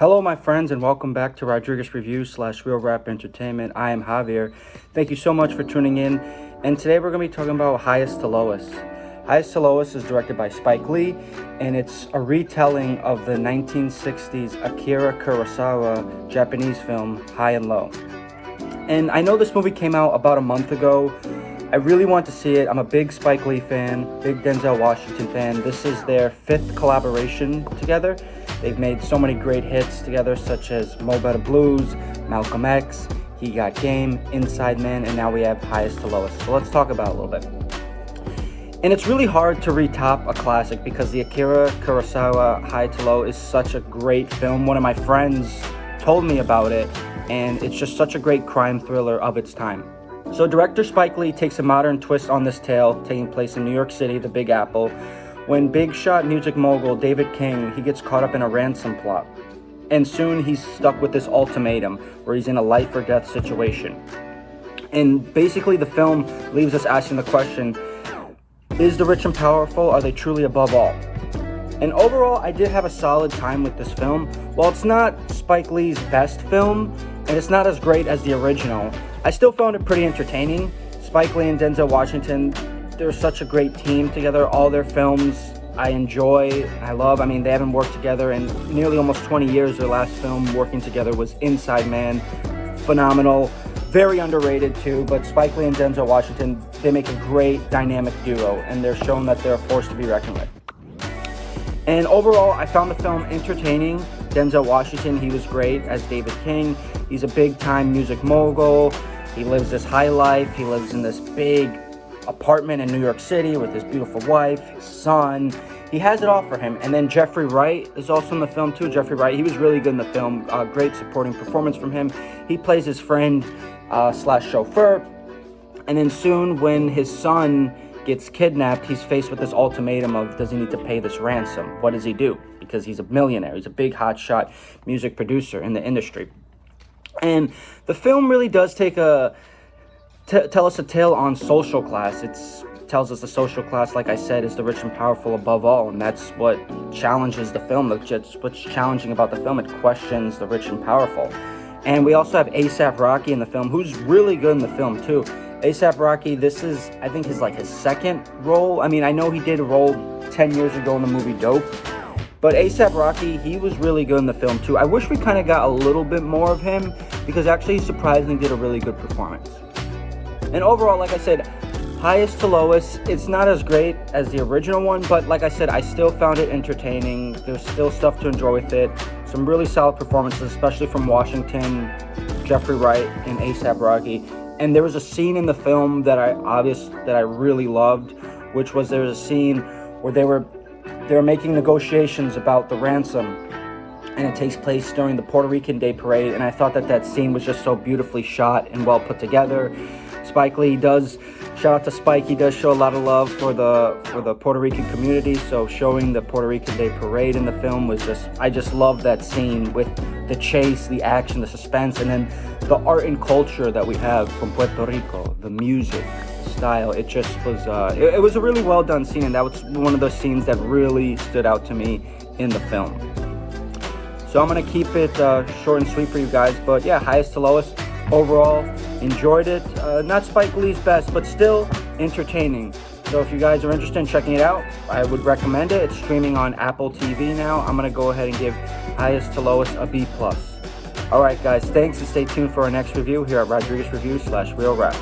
Hello, my friends, and welcome back to Rodriguez Review / Real Rap Entertainment. I am Javier. Thank you so much for tuning in. And today we're going to be talking about Highest to Lowest. Highest to Lowest is directed by Spike Lee, and it's a retelling of the 1960s Akira Kurosawa Japanese film High and Low. And I know this movie came out about a month ago. I really want to see it. I'm a big Spike Lee fan, big Denzel Washington fan. This is their 5th collaboration together. They've made so many great hits together, such as Mo Better Blues, Malcolm X, He Got Game, Inside Man, and now we have Highest to Lowest. So let's talk about it a little bit. And it's really hard to retop a classic because the Akira Kurosawa High to Low is such a great film. One of my friends told me about it, and it's just such a great crime thriller of its time. So director Spike Lee takes a modern twist on this tale, taking place in New York City, the Big Apple, when big shot music mogul David King, he gets caught up in a ransom plot. And soon he's stuck with this ultimatum where he's in a life or death situation. And basically the film leaves us asking the question, is the rich and powerful, are they truly above all? And overall, I did have a solid time with this film. While it's not Spike Lee's best film, and it's not as great as the original, I still found it pretty entertaining. Spike Lee and Denzel Washington, they're such a great team together. All their films I enjoy, I love. I mean, they haven't worked together in nearly almost 20 years. Their last film working together was Inside Man. Phenomenal. Very underrated too, but Spike Lee and Denzel Washington, they make a great dynamic duo, and they're shown that they're a force to be reckoned with. And overall, I found the film entertaining. Denzel Washington, he was great as David King. He's a big-time music mogul. He lives this high life. He lives in this big apartment in New York City with his beautiful wife, his son. He has it all for him. And then Jeffrey Wright is also in the film too. Jeffrey Wright, he was really good in the film. Great supporting performance from him. He plays his friend / chauffeur. And then soon when his son gets kidnapped, he's faced with this ultimatum of, does he need to pay this ransom? What does he do? Because he's a millionaire. He's a big hotshot music producer in the industry. And the film really does take tell us a tale on social class. It tells us the social class, like I said, is the rich and powerful above all, and that's what challenges the film. What's challenging about the film, it questions the rich and powerful. And we also have A$AP Rocky in the film, who's really good in the film too. A$AP Rocky, this is, I think, his second role. I mean, I know he did a role 10 years ago in the movie Dope, but A$AP Rocky, he was really good in the film too. I wish we kind of got a little bit more of him, because actually he surprisingly did a really good performance. And overall, like I said, Highest to Lowest, it's not as great as the original one, but like I said, I still found it entertaining. There's still stuff to enjoy with it. Some really solid performances, especially from Washington, Jeffrey Wright, and A$AP Rocky. And there was a scene in the film that I really loved, which was there was a scene where they were making negotiations about the ransom, and it takes place during the Puerto Rican Day Parade, and I thought that scene was just so beautifully shot and well put together. Spike Lee shout out to Spike, he does show a lot of love for the Puerto Rican community, so showing the Puerto Rican Day Parade in the film was I just love that scene with the chase, the action, the suspense, and then the art and culture that we have from Puerto Rico, the music, the style. It just was, it was a really well done scene, and that was one of those scenes that really stood out to me in the film. So I'm going to keep it short and sweet for you guys, but yeah, Highest to Lowest. Overall, enjoyed it. Not Spike Lee's best, but still entertaining. So if you guys are interested in checking it out, I would recommend it. It's streaming on Apple TV now. I'm going to go ahead and give Highest to Lowest a B+. Alright guys, thanks, and stay tuned for our next review here at Rodriguez Review / Real Rap.